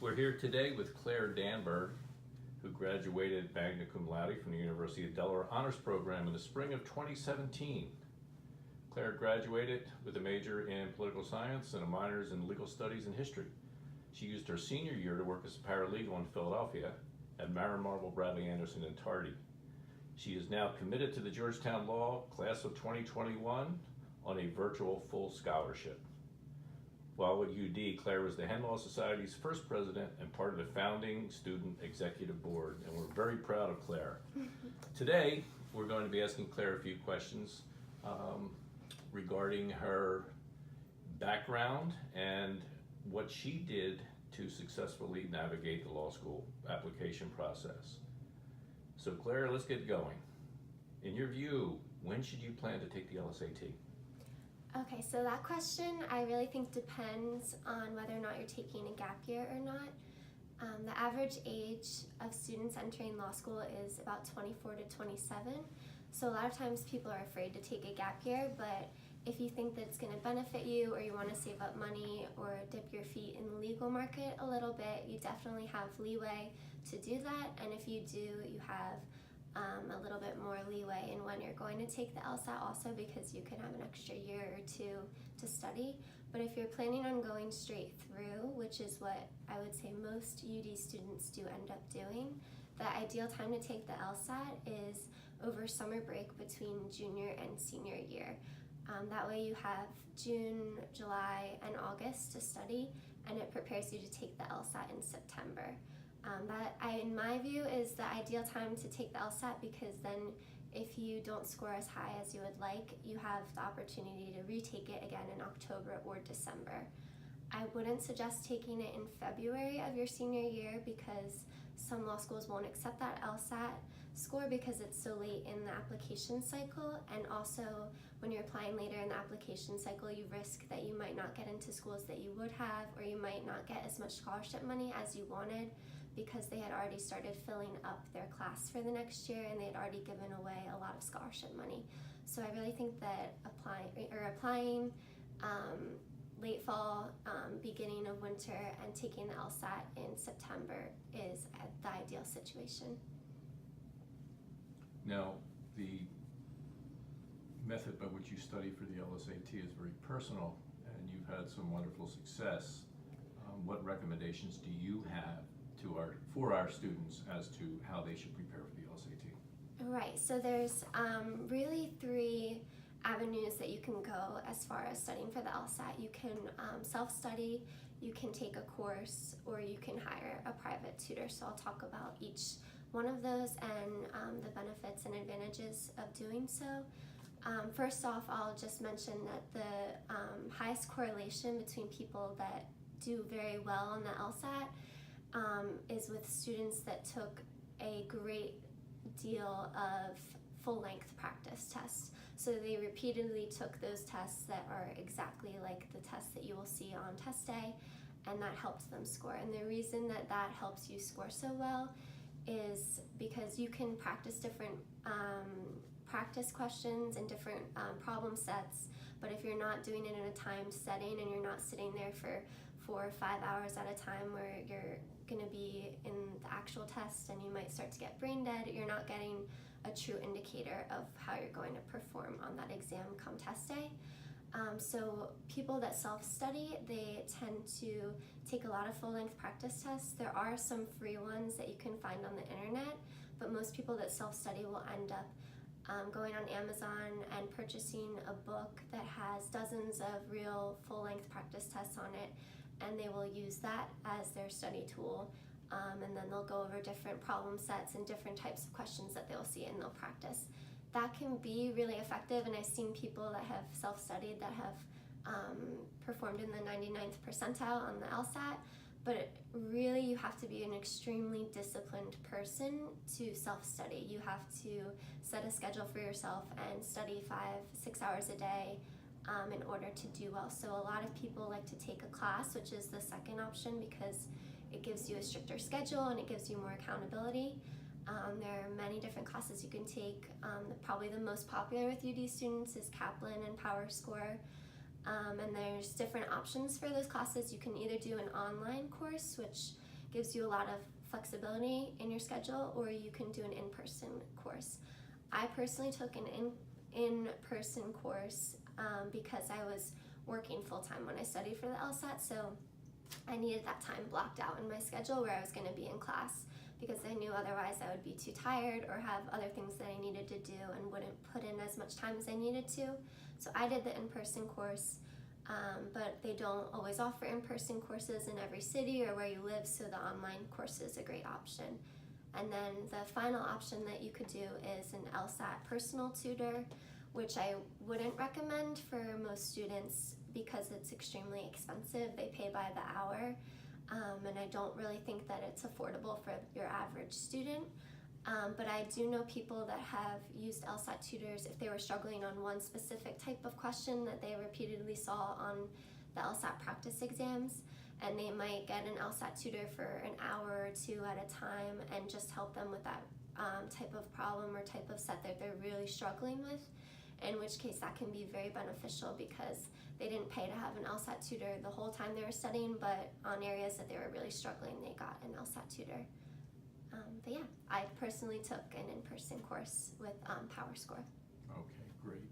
We're here today with Claire Danberg, who graduated magna cum laude from the University of Delaware Honors Program in the spring of 2017. Claire graduated with a major in political science and a minors in legal studies and history. She used her senior year to work as a paralegal in Philadelphia at Marin Marble, Bradley Anderson, and Tardy. She is now committed to the Georgetown Law class of 2021 on a virtual full scholarship. While at UD, Claire was the Henlaw Society's first president and part of the founding student executive board, and we're very proud of Claire. Today, we're going to be asking Claire a few questions regarding her background and what she did to successfully navigate the law school application process. So Claire, let's get going. In your view, when should you plan to take the LSAT? Okay, so that question I really think depends on whether or not you're taking a gap year or not. The average age of students entering law school is about 24 to 27. So a lot of times people are afraid to take a gap year, but if you think that it's going to benefit you or you want to save up money or dip your feet in the legal market a little bit, you definitely have leeway to do that. And if you do, you have a little bit more leeway in when you're going to take the LSAT also, because you can have an extra year or two to study. But if you're planning on going straight through, which is what I would say most UD students do end up doing, the ideal time to take the LSAT is over summer break between junior and senior year. That way you have June, July, and August to study, and it prepares you to take the LSAT in September. In my view, is the ideal time to take the LSAT, because then if you don't score as high as you would like, you have the opportunity to retake it again in October or December. I wouldn't suggest taking it in February of your senior year, because some law schools won't accept that LSAT score because it's so late in the application cycle, and also when you're applying later in the application cycle, you risk that you might not get into schools that you would have, or you might not get as much scholarship money as you wanted, because they had already started filling up their class for the next year and they had already given away a lot of scholarship money. So I really think that applying late fall, beginning of winter, and taking the LSAT in September is the ideal situation. Now, the method by which you study for the LSAT is very personal, and you've had some wonderful success. What recommendations do you have for our students as to how they should prepare for the LSAT? Right, so there's really three avenues that you can go as far as studying for the LSAT. You can self-study, you can take a course, or you can hire a private tutor. So I'll talk about each one of those and the benefits and advantages of doing so. First off, I'll just mention that the highest correlation between people that do very well on the LSAT is with students that took a great deal of full-length practice tests. So they repeatedly took those tests that are exactly like the tests that you will see on test day, and that helped them score. And the reason that that helps you score so well is because you can practice different practice questions and different problem sets, but if you're not doing it in a timed setting and you're not sitting there for 4 or 5 hours at a time where you're going to be in the actual test and you might start to get brain dead, you're not getting a true indicator of how you're going to perform on that exam come test day. So people that self-study, they tend to take a lot of full-length practice tests. There are some free ones that you can find on the internet, but most people that self-study will end up going on Amazon and purchasing a book that has dozens of real full-length practice tests on it, and they will use that as their study tool, and then they'll go over different problem sets and different types of questions that they'll see, and they'll practice. That can be really effective, and I've seen people that have self-studied that have performed in the 99th percentile on the LSAT, but really you have to be an extremely disciplined person to self-study. You have to set a schedule for yourself and study 5-6 hours a day in order to do well. So a lot of people like to take a class, which is the second option, because it gives you a stricter schedule and it gives you more accountability. There are many different classes you can take. Probably the most popular with UD students is Kaplan and PowerScore. And there's different options for those classes. You can either do an online course, which gives you a lot of flexibility in your schedule, or you can do an in-person course. I personally took an in-person course because I was working full-time when I studied for the LSAT, so I needed that time blocked out in my schedule where I was going to be in class, because I knew otherwise I would be too tired or have other things that I needed to do and wouldn't put in as much time as I needed to. So I did the in-person course, but they don't always offer in-person courses in every city or where you live, so the online course is a great option. And then the final option that you could do is an LSAT personal tutor, which I wouldn't recommend for most students because it's extremely expensive. They pay by the hour, and I don't really think that it's affordable for your average student. But I do know people that have used LSAT tutors if they were struggling on one specific type of question that they repeatedly saw on the LSAT practice exams, and they might get an LSAT tutor for an hour or two at a time and just help them with that type of problem or type of set that they're really struggling with, in which case that can be very beneficial because they didn't pay to have an LSAT tutor the whole time they were studying, but on areas that they were really struggling, they got an LSAT tutor. But yeah, I personally took an in-person course with PowerScore. Okay, great.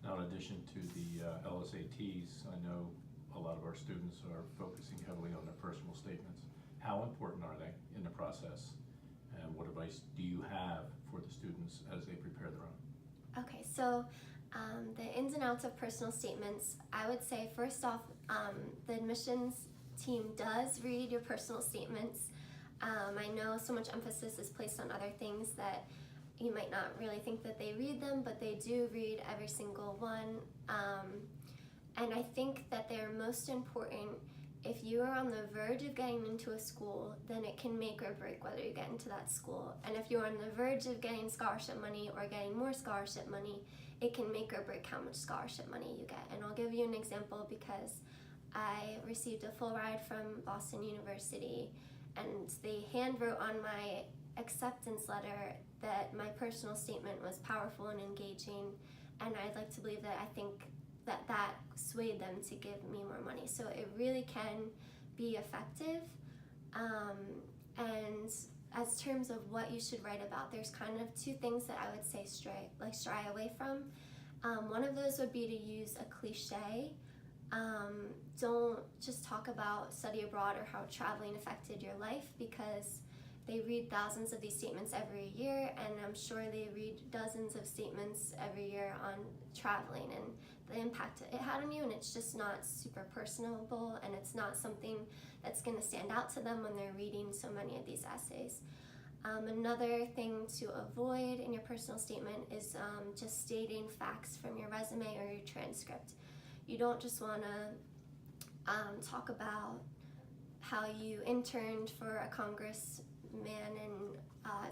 Now, in addition to the LSATs, I know a lot of our students are focusing heavily on their personal statements. How important are they in the process? And what advice do you have for the students as they prepare their own? Okay, so the ins and outs of personal statements, I would say first off, the admissions team does read your personal statements. I know so much emphasis is placed on other things that you might not really think that they read them, but they do read every single one. And I think that they're most important if you are on the verge of getting into a school, then it can make or break whether you get into that school. And if you're on the verge of getting scholarship money or getting more scholarship money, it can make or break how much scholarship money you get. And I'll give you an example because I received a full ride from Boston University, and they hand wrote on my acceptance letter that my personal statement was powerful and engaging, and I'd like to believe that I think that swayed them to give me more money. So it really can be effective. And as terms of what you should write about, there's kind of two things that I would say shy away from. One of those would be to use a cliche. Don't just talk about study abroad or how traveling affected your life, because they read thousands of these statements every year, and I'm sure they read dozens of statements every year on traveling and the impact it had on you, and it's just not super personable, and it's not something that's going to stand out to them when they're reading so many of these essays. Another thing to avoid in your personal statement is just stating facts from your resume or your transcript. You don't just want to talk about how you interned for a congressman in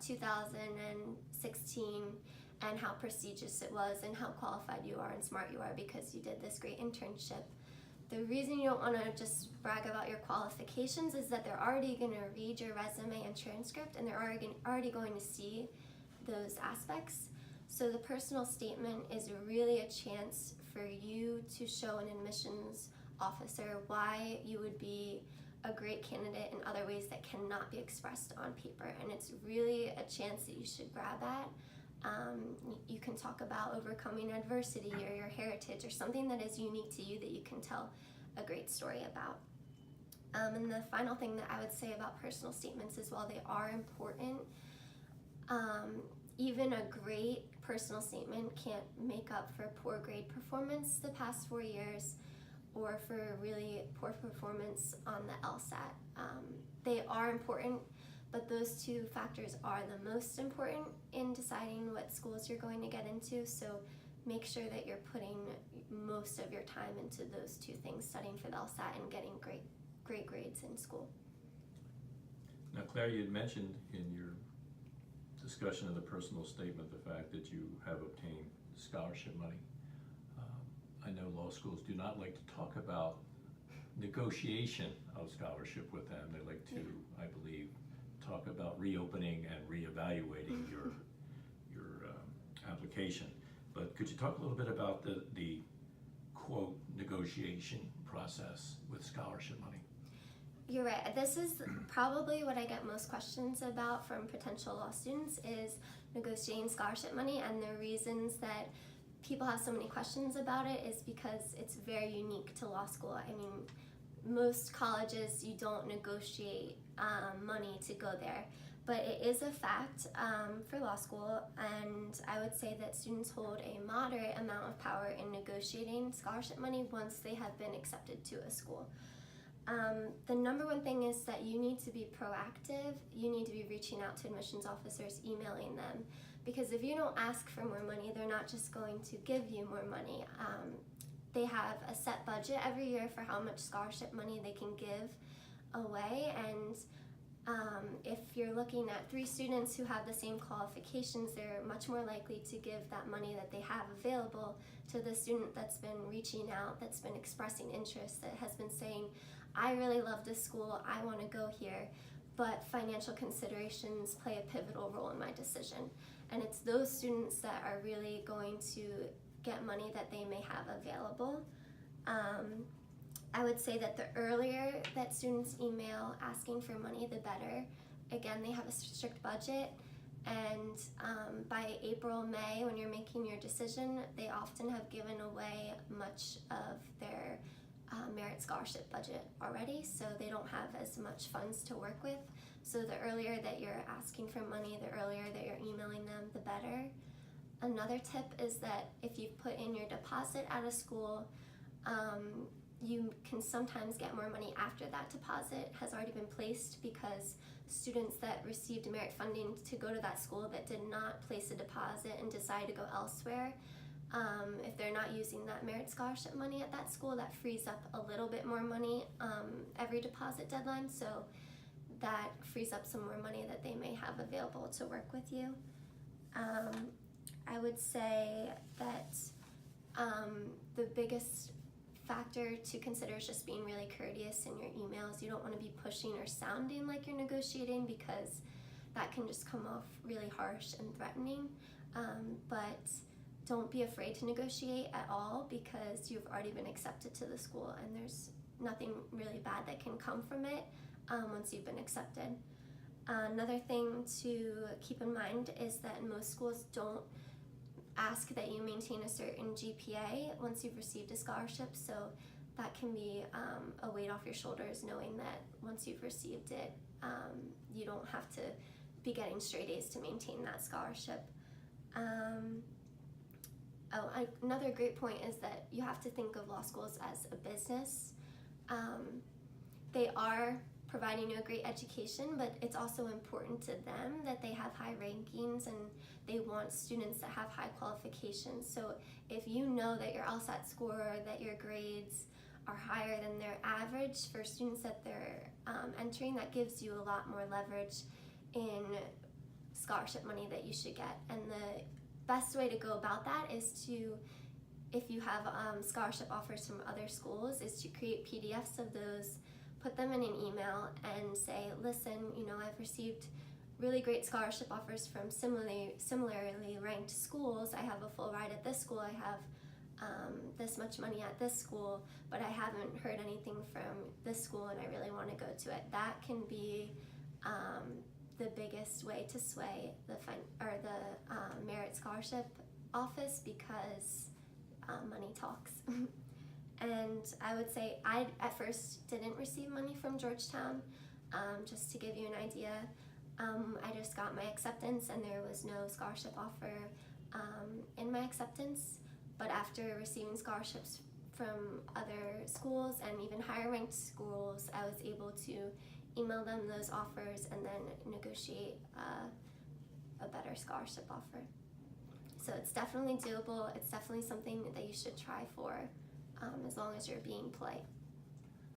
2016 and how prestigious it was and how qualified you are and smart you are because you did this great internship. The reason you don't want to just brag about your qualifications is that they're already going to read your resume and transcript, and they're already going to see those aspects. So the personal statement is really a chance for you to show an admissions officer why you would be a great candidate in other ways that cannot be expressed on paper, and it's really a chance that you should grab at. You can talk about overcoming adversity or your heritage or something that is unique to you that you can tell a great story about. And the final thing that I would say about personal statements is, while they are important, even a great personal statement can't make up for poor grade performance the past 4 years or for really poor performance on the LSAT. They are important, but those two factors are the most important in deciding what schools you're going to get into, so make sure that you're putting most of your time into those two things, studying for the LSAT and getting great grades in school. Now, Claire, you had mentioned in your discussion of the personal statement the fact that you have obtained scholarship money. I know law schools do not like to talk about negotiation of scholarship with them. They like to, I believe, talk about reopening and reevaluating your application. But could you talk a little bit about the quote negotiation process with scholarship money? You're right. This is probably what I get most questions about from potential law students is negotiating scholarship money, and the reasons that people have so many questions about it is because it's very unique to law school. I mean, most colleges, you don't negotiate money to go there, but it is a fact for law school, and I would say that students hold a moderate amount of power in negotiating scholarship money once they have been accepted to a school. The number one thing is that you need to be proactive. You need to be reaching out to admissions officers, emailing them, because if you don't ask for more money, they're not just going to give you more money. They have a set budget every year for how much scholarship money they can give away, and if you're looking at 3 students who have the same qualifications, they're much more likely to give that money that they have available to the student that's been reaching out, that's been expressing interest, that has been saying, I really love this school, I want to go here, but financial considerations play a pivotal role in my decision. And it's those students that are really going to get money that they may have available. I would say that the earlier that students email asking for money, the better. Again, they have a strict budget, and by April, May, when you're making your decision, they often have given away much of their merit scholarship budget already, so they don't have as much funds to work with. So the earlier that you're asking for money, the earlier that you're emailing them, the better. Another tip is that if you put in your deposit at a school, you can sometimes get more money after that deposit has already been placed, because students that received merit funding to go to that school that did not place a deposit and decide to go elsewhere, if they're not using that merit scholarship money at that school, that frees up a little bit more money every deposit deadline, so that frees up some more money that they may have available to work with you. I would say that the biggest factor to consider is just being really courteous in your emails. You don't want to be pushing or sounding like you're negotiating, because that can just come off really harsh and threatening. But don't be afraid to negotiate at all, because you've already been accepted to the school, and there's nothing really bad that can come from it once you've been accepted. Another thing to keep in mind is that most schools don't ask that you maintain a certain GPA once you've received a scholarship, so that can be a weight off your shoulders, knowing that once you've received it, you don't have to be getting straight A's to maintain that scholarship. Another great point is that you have to think of law schools as a business. They are providing you a great education, but it's also important to them that they have high rankings, and they want students that have high qualifications. So if you know that your LSAT score, that your grades are higher than their average for students that they're entering, that gives you a lot more leverage in scholarship money that you should get. And the best way to go about that is to, if you have scholarship offers from other schools, is to create PDFs of those, put them in an email, and say, listen, I've received really great scholarship offers from similarly ranked schools. I have a full ride at this school, I have this much money at this school, but I haven't heard anything from this school and I really want to go to it. That can be the biggest way to sway the merit scholarship office, because money talks. And I would say I at first didn't receive money from Georgetown. Just to give you an idea, I just got my acceptance and there was no scholarship offer in my acceptance. But after receiving scholarships from other schools and even higher ranked schools, I was able to email them those offers and then negotiate a better scholarship offer. So it's definitely doable. It's definitely something that you should try for, as long as you're being polite.